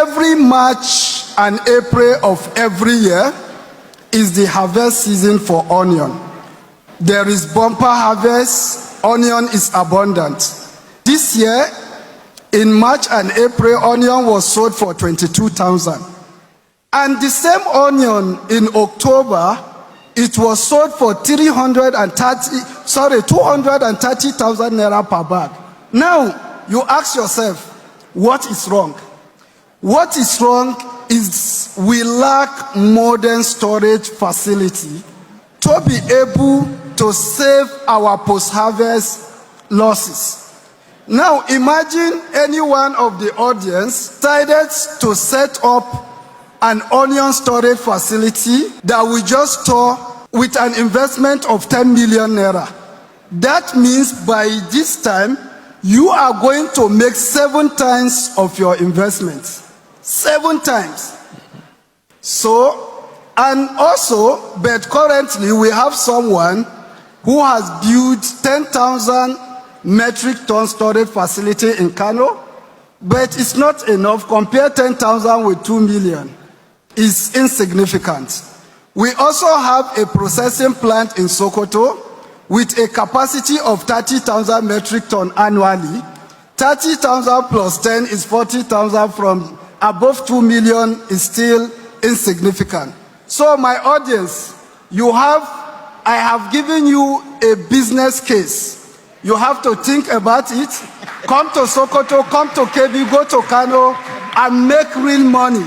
every March and April of every year is the harvest season for onion. There is bumper harvest, onion is abundant. This year, in March and April, onion was sold for 22,000. And the same onion in October, it was sold for 230,000 naira per bag. Now, you ask yourself, what is wrong? What is wrong is we lack modern storage facility to be able to save our post-harvest losses. Now, imagine any one of the audience decided to set up an onion storage facility that we just store with an investment of 10 million naira. That means by this time, you are going to make 7 times of your investment. 7 times. So, and also, but currently we have someone who has built 10,000 metric ton storage facility in Kano, but it's not enough. Compare 10,000 with 2 million. It's insignificant. We also have a processing plant in Sokoto with a capacity of 30,000 metric ton annually. 30,000 plus 10 is 40,000. From above 2 million is still insignificant. So my audience, I have given you a business case. You have to think about it. Come to Sokoto, come to Kebbi, go to Kano, and make real money.